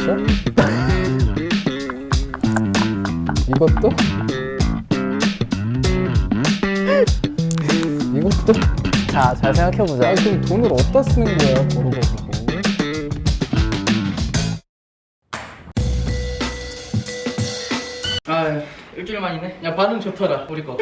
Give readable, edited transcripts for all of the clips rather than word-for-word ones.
진짜? 이것도? 이것도? 자, 잘 생각해보자. 아니 그럼 돈을 어디다 쓰는 거야 벌어가지고. 아, 일주일 만이네. 야, 반응 좋더라, 우리 거.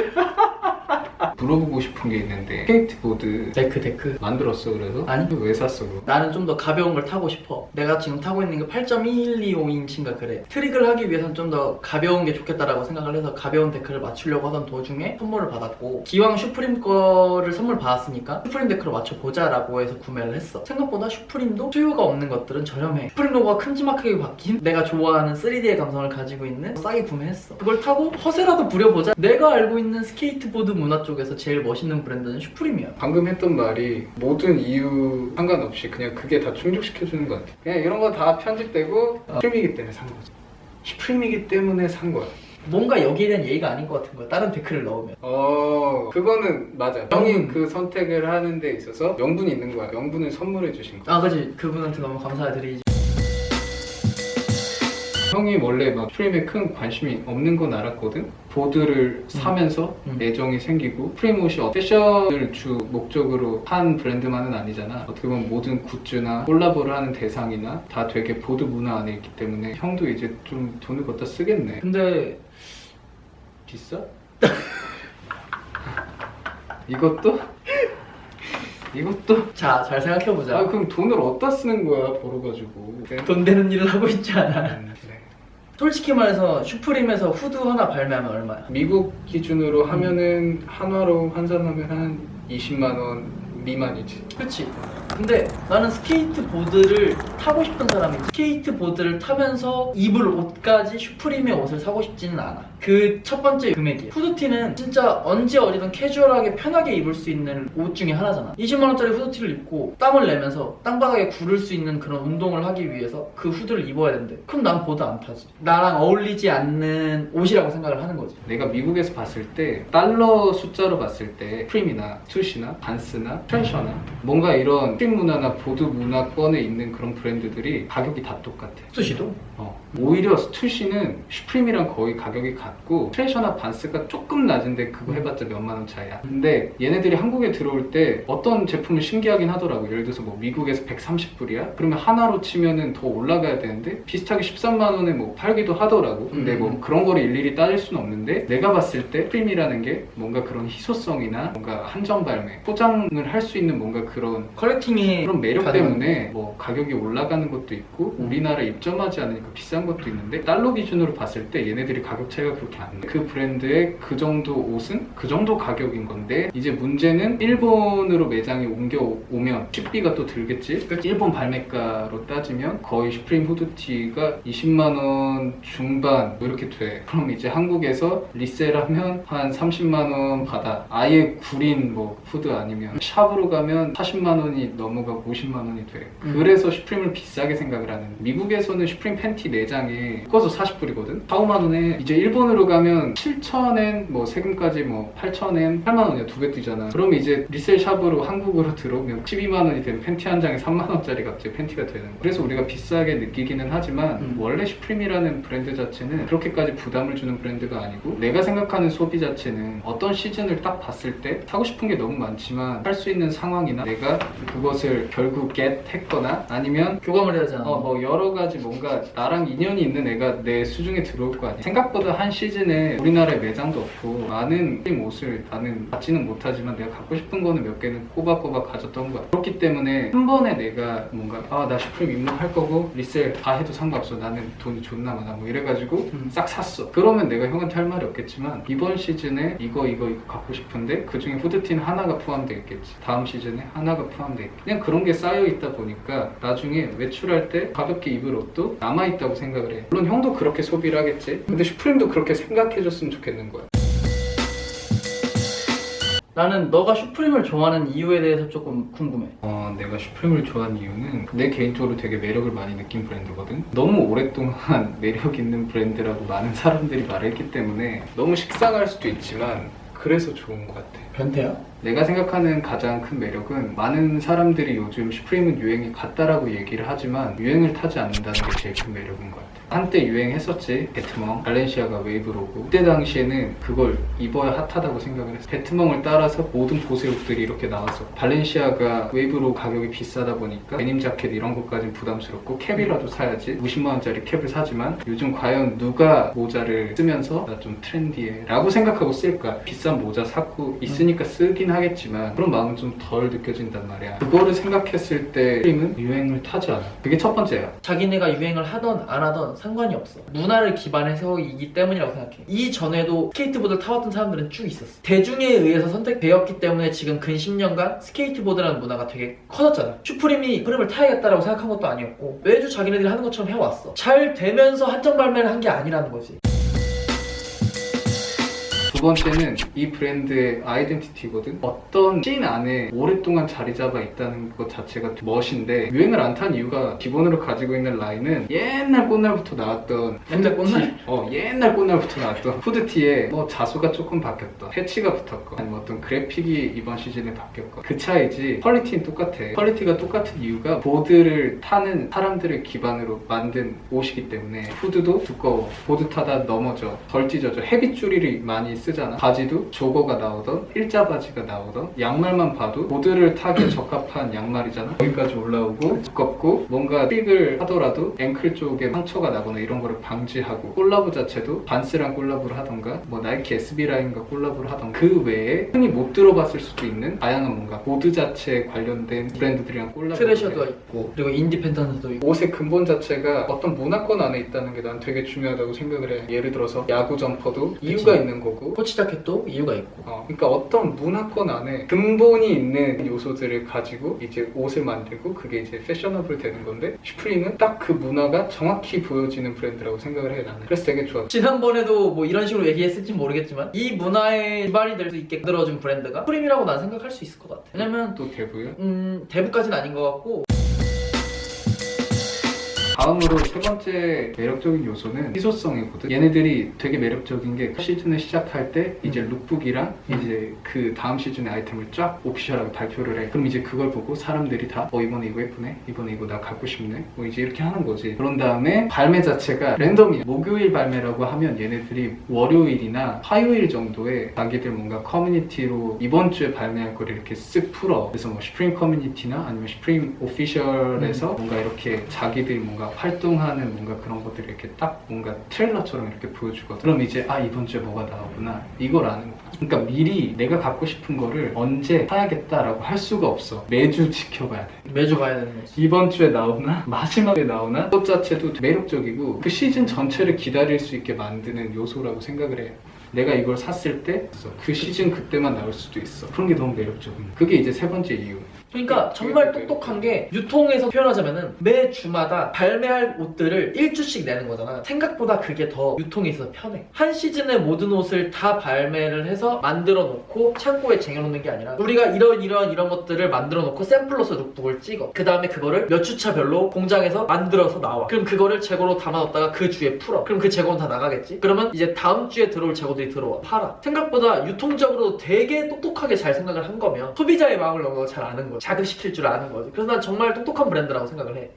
물어보고 싶은 게 있는데 스케이트보드 데크. 만들었어. 그래서? 아니. 왜 샀어 그럼? 나는 좀 더 가벼운 걸 타고 싶어. 내가 지금 타고 있는 게 8.125인치인가 그래. 트릭을 하기 위해선 좀 더 가벼운 게 좋겠다라고 생각을 해서 가벼운 데크를 맞추려고 하던 도중에 선물을 받았고, 기왕 슈프림 거를 선물 받았으니까 슈프림 데크로 맞춰보자라고 해서 구매를 했어. 생각보다 슈프림도 수요가 없는 것들은 저렴해. 슈프림 로고가 큼지막하게 바뀐 내가 좋아하는 3D의 감성을 가지고 있는 싸게 구매했어. 그걸 타고 허세라도 부려보자. 내가 알고 있는 스케이트보드 문화 쪽에서 제일 멋있는 브랜드는 슈프림이야. 방금 했던 말이 모든 이유 상관없이 그냥 그게 다 충족시켜주는 것 같아. 그냥 이런 거 다 편집되고 슈프림이기 때문에 산 거지. 슈프림이기 때문에 산 거야. 뭔가 여기에 대한 예의가 아닌 것 같은 거야, 다른 데크를 넣으면. 그거는 맞아. 형이 그 선택을 하는 데 있어서 명분이 있는 거야. 명분을 선물해 주신 거야. 아, 그치. 그분한테 너무 감사드리지. 형이 원래 막 슈프림에 큰 관심이 없는 건 알았거든? 보드를 사면서 애정이 생기고, 슈프림 옷이 패션을 주 목적으로 한 브랜드만은 아니잖아. 어떻게 보면 모든 굿즈나 콜라보를 하는 대상이나 다 되게 보드 문화 안에 있기 때문에 형도 이제 좀 돈을 걷다 쓰겠네. 근데 비싸? 이것도? 이것도? 자, 잘 생각해보자. 아 그럼 돈을 어디다 쓰는 거야 벌어가지고. 돈 되는 일을 하고 있지 않아. 그래. 솔직히 말해서 슈프림에서 후드 하나 발매하면 얼마야? 미국 기준으로 하면은 한화로 환산하면 한 20만 원 미만이지. 그치? 근데 나는 스케이트보드를 타고 싶은 사람이 스케이트보드를 타면서 입을 옷까지 슈프림의 옷을 사고 싶지는 않아. 그 첫 번째 금액이야. 후드티는 진짜 언제 어디든 캐주얼하게 편하게 입을 수 있는 옷 중에 하나잖아. 20만원짜리 후드티를 입고 땀을 내면서 땅바닥에 구를 수 있는 그런 운동을 하기 위해서 그 후드를 입어야 된대. 그럼 난 보드 안 타지. 나랑 어울리지 않는 옷이라고 생각을 하는 거지. 내가 미국에서 봤을 때 달러 숫자로 봤을 때 프림이나 투시나 반스나 트레셔나 뭔가 이런 스트림 문화나 보드 문화권에 있는 그런 브랜드들이 가격이 다 똑같아. 수시도? 오히려 투시는 슈프림이랑 거의 가격이 같고, 트레셔나 반스가 조금 낮은데 그거 해봤자 몇만 원 차이야. 근데 얘네들이 한국에 들어올 때 어떤 제품을 신기하긴 하더라고. 예를 들어서 뭐 미국에서 130불이야? 그러면 하나로 치면은 더 올라가야 되는데 비슷하게 13만 원에 뭐 팔기도 하더라고. 근데 뭐 그런 거를 일일이 따질 수는 없는데, 내가 봤을 때 프림이라는 게 뭔가 그런 희소성이나 뭔가 한정 발매, 포장을 할 수 있는 뭔가 그런 컬렉팅이 그런 매력 가능한- 때문에 뭐 가격이 올라가는 것도 있고 우리나라에 입점하지 않으니까 비싼 것도 있는데, 달러 기준으로 봤을 때 얘네들이 가격 차이가 그렇게 안 나. 그 브랜드의 그 정도 옷은 그 정도 가격인 건데, 이제 문제는 일본으로 매장에 옮겨오면 식비가 또 들겠지. 일본 발매가로 따지면 거의 슈프림 후드티가 20만 원 중반 뭐 이렇게 돼. 그럼 이제 한국에서 리셀하면 한 30만 원 받아. 아예 구린 뭐 후드 아니면 샵으로 가면 40만 원이 넘어가고 50만 원이 돼. 그래서 슈프림을 비싸게 생각을 하는. 미국에서는 슈프림 팬티 4장이 묶어서 40불이거든? 4, 5만 원에. 이제 일본으로 가면 7,000엔, 뭐 세금까지 뭐 8,000엔, 8만 원이야. 두 배 뛰잖아. 그러면 이제 리셀 샵으로 한국으로 들어오면 12만 원이 되는 팬티 한 장에 3만 원짜리 갑자기 팬티가 되는 거야. 그래서 우리가 비싸게 느끼기는 하지만 원래 슈프림이라는 브랜드 자체는 그렇게까지 부담을 주는 브랜드가 아니고, 내가 생각하는 소비 자체는 어떤 시즌을 딱 봤을 때 사고 싶은 게 너무 많지만 할 수 있는 상황이나 내가 그것을 결국 했거나 아니면 교감을 해야 하잖아. 뭐 여러 가지 뭔가 나랑 인연이 있는 애가 내 수중에 들어올 거 아니야. 생각보다 한 시즌에 우리나라에 매장도 없고 많은 슈프림 옷을 나는 받지는 못하지만 내가 갖고 싶은 거는 몇 개는 꼬박꼬박 가졌던 거야. 그렇기 때문에 한 번에 내가 뭔가 나 슈프림 입문할 거고 리셀 다 해도 상관없어, 나는 돈이 존나 많아 뭐 이래가지고 싹 샀어. 그러면 내가 형한테 할 말이 없겠지만 이번 시즌에 이거 갖고 싶은데 그 중에 후드티는 하나가 포함되어 있겠지. 다음 시즌에 하나가 포함되어 있겠지. 그냥 그런 게 쌓여 있다 보니까 나중에 외출할 때 가볍게 입을 옷도 남아있다고 생각을 해. 물론 형도 그렇게 소비를 하겠지. 근데 슈프림도 그렇게 생각해줬으면 좋겠는 거야. 나는 너가 슈프림을 좋아하는 이유에 대해서 조금 궁금해. 내가 슈프림을 좋아하는 이유는 내 개인적으로 되게 매력을 많이 느낀 브랜드거든. 너무 오랫동안 매력 있는 브랜드라고 많은 사람들이 말했기 때문에 너무 식상할 수도 있지만 그래서 좋은 것 같아. 변태야? 내가 생각하는 가장 큰 매력은 많은 사람들이 요즘 슈프림은 유행이 같다라고 얘기를 하지만 유행을 타지 않는다는 게 제일 큰 매력인 것 같아. 한때 유행했었지. 베트멍, 발렌시아가 웨이브로고 그때 당시에는 그걸 입어야 핫하다고 생각을 했어. 베트멍을 따라서 모든 보세 옷들이 이렇게 나와서 발렌시아가 웨이브로 가격이 비싸다 보니까 데님 자켓 이런 것까진 부담스럽고 캡이라도 사야지 50만 원짜리 캡을 사지만 요즘 과연 누가 모자를 쓰면서 나 좀 트렌디해 라고 생각하고 쓸까? 비싼 모자 사고 있으니까 쓰긴 하겠지만 그런 마음은 좀 덜 느껴진단 말이야. 그거를 생각했을 때 슈프림은 유행을 타지 않아. 그게 첫 번째야. 자기네가 유행을 하던 안 하던 상관이 없어. 문화를 기반해서이기 때문이라고 생각해. 이전에도 스케이트보드를 타왔던 사람들은 쭉 있었어. 대중에 의해서 선택되었기 때문에 지금 근 10년간 스케이트보드라는 문화가 되게 커졌잖아. 슈프림이 흐름을 타야겠다라고 생각한 것도 아니었고 매주 자기네들이 하는 것처럼 해왔어. 잘 되면서 한정 발매를 한 게 아니라는 거지. 두 번째는 이 브랜드의 아이덴티티거든. 어떤 씬 안에 오랫동안 자리 잡아 있다는 것 자체가 멋인데 유행을 안 탄 이유가 기본으로 가지고 있는 라인은 옛날 꽃날부터 나왔던 옛날 꽃날? 옛날 꽃날부터 나왔던 후드티에 뭐 자수가 조금 바뀌었던 패치가 붙었건 아니면 어떤 그래픽이 이번 시즌에 바뀌었건 그 차이지 퀄리티는 똑같아. 퀄리티가 똑같은 이유가 보드를 타는 사람들을 기반으로 만든 옷이기 때문에 후드도 두꺼워. 보드 타다 넘어져. 덜 찢어져. 헤비줄이 많이 쓰잖아. 바지도 조거가 나오던 일자 바지가 나오던 양말만 봐도 보드를 타기에 적합한 양말이잖아. 여기까지 올라오고 두껍고 뭔가 픽을 하더라도 앵클 쪽에 상처가 나거나 이런 거를 방지하고 콜라보 자체도 반스랑 콜라보를 하던가 뭐 나이키 SB 라인과 콜라보를 하던가 그 외에 흔히 못 들어봤을 수도 있는 다양한 뭔가 보드 자체에 관련된 브랜드들이랑 콜라보 트레셔도 있고 그리고 인디펜던트도 있고 옷의 근본 자체가 어떤 문화권 안에 있다는 게 난 되게 중요하다고 생각을 해. 예를 들어서 야구 점퍼도 이유가 있는 거고 코치 자켓도 이유가 있고 그러니까 어떤 문화권 안에 근본이 있는 요소들을 가지고 이제 옷을 만들고 그게 이제 패셔너블 되는 건데 슈프림은 딱 그 문화가 정확히 보여지는 브랜드라고 생각을 해 나는. 그래서 되게 좋아. 지난번에도 뭐 이런 식으로 얘기했을지 모르겠지만 이 문화에 기반이 될 수 있게 만들어준 브랜드가 슈프림이라고 난 생각할 수 있을 것 같아. 왜냐면 또 대부요? 대부까지는 아닌 것 같고 다음으로 세 번째 매력적인 요소는 희소성이거든. 얘네들이 되게 매력적인 게 시즌을 시작할 때 이제 룩북이랑 이제 그 다음 시즌의 아이템을 쫙 오피셜하게 발표를 해. 그럼 이제 그걸 보고 사람들이 다 이번에 이거 예쁘네, 이번에 이거 나 갖고 싶네, 뭐 이제 이렇게 하는 거지. 그런 다음에 발매 자체가 랜덤이야. 목요일 발매라고 하면 얘네들이 월요일이나 화요일 정도에 자기들 뭔가 커뮤니티로 이번 주에 발매할 걸 이렇게 쓱 풀어. 그래서 뭐 슈프림 커뮤니티나 아니면 슈프림 오피셜에서 뭔가 이렇게 자기들이 뭔가 활동하는 뭔가 그런 것들을 이렇게 딱 뭔가 트레일러처럼 이렇게 보여주거든. 그럼 이제 이번 주에 뭐가 나오구나 이걸 아는 거야. 그러니까 미리 내가 갖고 싶은 거를 언제 사야겠다라고 할 수가 없어. 매주 지켜봐야 돼. 매주 가야 되는 거지. 이번 주에 나오나 마지막에 나오나 그것 자체도 매력적이고 그 시즌 전체를 기다릴 수 있게 만드는 요소라고 생각을 해요. 내가 이걸 샀을 때 그 시즌 그때만 나올 수도 있어. 그런 게 너무 매력적인 거야. 그게 이제 세 번째 이유. 그러니까 정말 똑똑한 게 유통에서 표현하자면은 매 주마다 발매할 옷들을 1주씩 내는 거잖아. 생각보다 그게 더 유통에 있어서 편해. 한 시즌의 모든 옷을 다 발매를 해서 만들어 놓고 창고에 쟁여놓는 게 아니라 우리가 이런 것들을 만들어 놓고 샘플로서 룩북을 찍어. 그 다음에 그거를 몇 주차별로 공장에서 만들어서 나와. 그럼 그거를 재고로 담아뒀다가 그 주에 풀어. 그럼 그 재고는 다 나가겠지? 그러면 이제 다음 주에 들어올 재고들이 들어와. 팔아. 생각보다 유통적으로 되게 똑똑하게 잘 생각을 한 거면 소비자의 마음을 너무 잘 아는 거야. 자극시킬 줄 아는 거지. 그래서 난 정말 똑똑한 브랜드라고 생각을 해.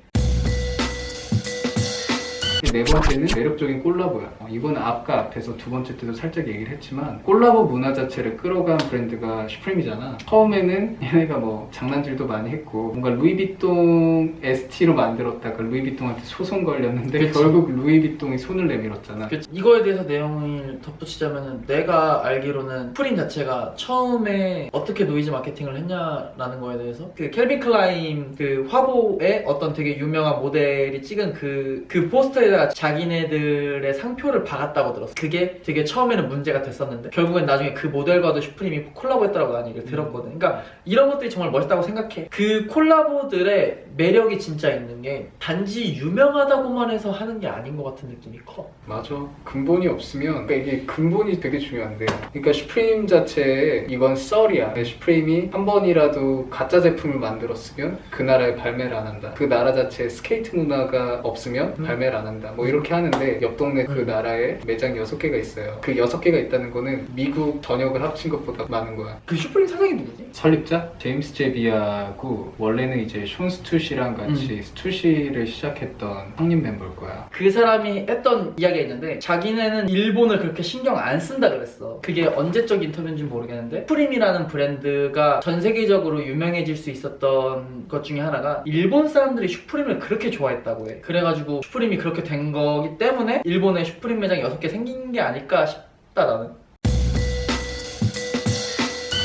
네 번째는 매력적인 콜라보야. 이거는 앞에서 두 번째 때도 살짝 얘기를 했지만 콜라보 문화 자체를 끌어간 브랜드가 슈프림이잖아. 처음에는 얘네가 뭐 장난질도 많이 했고 뭔가 루이비통 ST로 만들었다가 루이비통한테 소송 걸렸는데 그치. 결국 루이비통이 손을 내밀었잖아. 이거에 대해서 내용을 덧붙이자면 내가 알기로는 슈프림 자체가 처음에 어떻게 노이즈 마케팅을 했냐라는 거에 대해서 그 캘빈 클라인 그 화보에 어떤 되게 유명한 모델이 찍은 그 포스터에다가 자기네들의 상표를 박았다고 들었어. 그게 되게 처음에는 문제가 됐었는데 결국엔 나중에 그 모델과도 슈프림이 콜라보했다고 난 얘기를 들었거든. 그러니까 이런 것들이 정말 멋있다고 생각해. 그 콜라보들의 매력이 진짜 있는 게 단지 유명하다고만 해서 하는 게 아닌 것 같은 느낌이 커. 맞아. 근본이 없으면 그러니까 이게 근본이 되게 중요한데 그러니까 슈프림 자체에 이건 썰이야. 슈프림이 한 번이라도 가짜 제품을 만들었으면 그 나라에 발매를 안 한다. 그 나라 자체에 스케이트 문화가 없으면 발매를 안 한다. 받는다 뭐 이렇게 하는데 옆 동네 그 나라에 매장 6개가 있어요. 그 6개가 있다는 거는 미국 전역을 합친 것보다 많은 거야. 그 슈프림 사장이 누구지? 설립자? 제임스 제비아고 원래는 이제 숀 스투시랑 같이 스투시를 시작했던 성립 멤버일 거야. 그 사람이 했던 이야기가 있는데 자기네는 일본을 그렇게 신경 안 쓴다 그랬어. 그게 언제적 인터뷰인지 모르겠는데 슈프림이라는 브랜드가 전 세계적으로 유명해질 수 있었던 것 중에 하나가 일본 사람들이 슈프림을 그렇게 좋아했다고 해. 그래가지고 슈프림이 그렇게 된 거기 때문에 일본에 슈프림 매장 6개 생긴 게 아닐까 싶다 나는.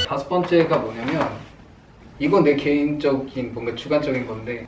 5번째가 뭐냐면 이건 내 개인적인 뭔가 주관적인 건데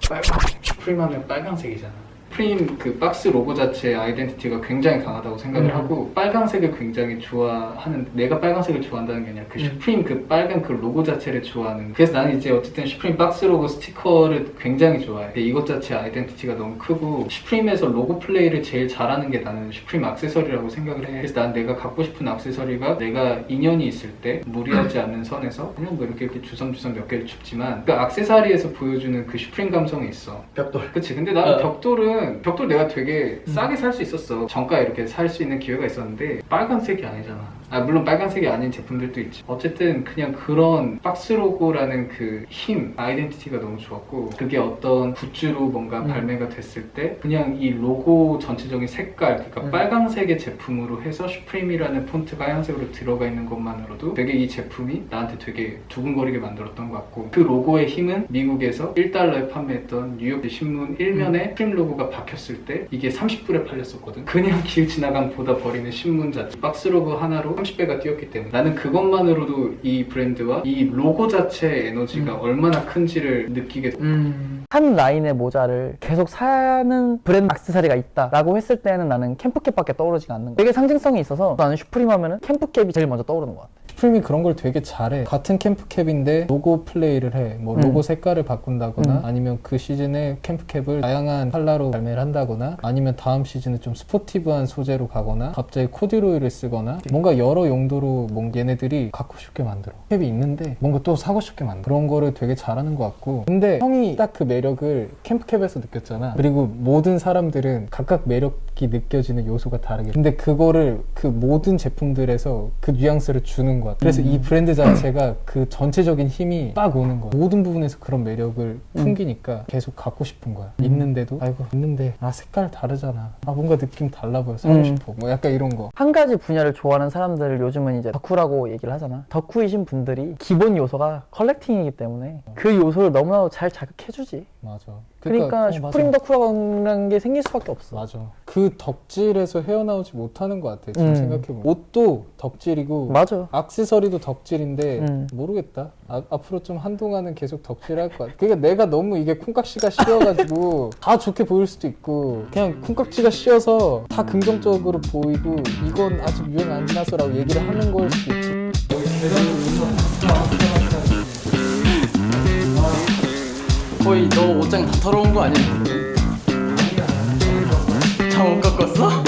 슈프림 하면 빨강색이잖아. 슈프림 그 박스 로고 자체의 아이덴티티가 굉장히 강하다고 생각을 하고 빨강색을 굉장히 좋아하는, 내가 빨강색을 좋아한다는 게 아니라 그 슈프림 그 빨간 그 로고 자체를 좋아하는. 그래서 나는 이제 어쨌든 슈프림 박스 로고 스티커를 굉장히 좋아해. 근데 이것 자체 아이덴티티가 너무 크고 슈프림에서 로고 플레이를 제일 잘하는 게 나는 슈프림 액세서리라고 생각을 해. 그래서 난 내가 갖고 싶은 액세서리가 내가 인연이 있을 때 무리하지 않는 선에서 그냥 뭐 이렇게 주섬주섬 몇 개를 줍지만 그 액세서리에서 보여주는 그 슈프림 감성이 있어. 벽돌. 그치. 근데 나는 벽돌 내가 되게 싸게 살 수 있었어. 정가에 이렇게 살 수 있는 기회가 있었는데 빨간색이 아니잖아. 물론 빨간색이 아닌 제품들도 있지. 어쨌든 그냥 그런 박스 로고라는 그 힘, 아이덴티티가 너무 좋았고 그게 어떤 굿즈로 뭔가 발매가 됐을 때 그냥 이 로고 전체적인 색깔, 그러니까 빨간색의 제품으로 해서 슈프림이라는 폰트가 하얀색으로 들어가 있는 것만으로도 되게 이 제품이 나한테 되게 두근거리게 만들었던 것 같고 그 로고의 힘은 미국에서 1달러에 판매했던 뉴욕 신문 1면에 슈프림 로고가 박혔을 때 이게 30불에 팔렸었거든. 그냥 길 지나간 보다 버리는 신문 자체 박스 로고 하나로 30배가 뛰었기 때문에 나는 그것만으로도 이 브랜드와 이 로고 자체의 에너지가 얼마나 큰지를 느끼게 돼. 한 라인의 모자를 계속 사는 브랜드 액세서리가 있다라고 했을 때는 나는 캠프캡밖에 떠오르지가 않는 거야. 되게 상징성이 있어서 나는 슈프림 하면은 캠프캡이 제일 먼저 떠오르는 것 같아. 슈프림이 그런 걸 되게 잘해. 같은 캠프캡인데 로고 플레이를 해. 뭐 로고 색깔을 바꾼다거나 아니면 그 시즌에 캠프캡을 다양한 컬러로 발매를 한다거나 아니면 다음 시즌에 좀 스포티브한 소재로 가거나 갑자기 코듀로이를 쓰거나 뭔가 여러 용도로 얘네들이 갖고 싶게 만들어. 캡이 있는데 뭔가 또 사고 싶게 만들어. 그런 거를 되게 잘하는 것 같고 근데 형이 딱 그 매력을 캠프캡에서 느꼈잖아. 그리고 모든 사람들은 각각 매력이 느껴지는 요소가 다르게 근데 그거를 그 모든 제품들에서 그 뉘앙스를 주는 거야. 그래서 이 브랜드 자체가 그 전체적인 힘이 딱 오는 거야. 모든 부분에서 그런 매력을 풍기니까 계속 갖고 싶은 거야. 있는데도 아이고 있는데 색깔 다르잖아. 뭔가 느낌 달라 보여. 사고 싶어. 뭐 약간 이런 거. 한 가지 분야를 좋아하는 사람들을 요즘은 이제 덕후라고 얘기를 하잖아. 덕후이신 분들이 기본 요소가 컬렉팅이기 때문에 그 요소를 너무나 잘 자극해주지. 맞아. 그러니까 슈프림 덕후라는 게 생길 수밖에 없어. 맞아. 그 덕질에서 헤어나오지 못하는 것 같아. 지금 생각해보면 옷도 덕질이고 맞아. 액세서리도 덕질인데 모르겠다. 앞으로 좀 한동안은 계속 덕질할 것 같아. 그러니까 내가 너무 이게 콩깍지가 씌어가지고 다 좋게 보일 수도 있고 그냥 콩깍지가 씌어서 다 긍정적으로 보이고 이건 아직 유행 안 나서라고 얘기를 하는 걸 수도 있지. 거의 너 옷장 다 털어온 거 아니야? 장원 깎았어?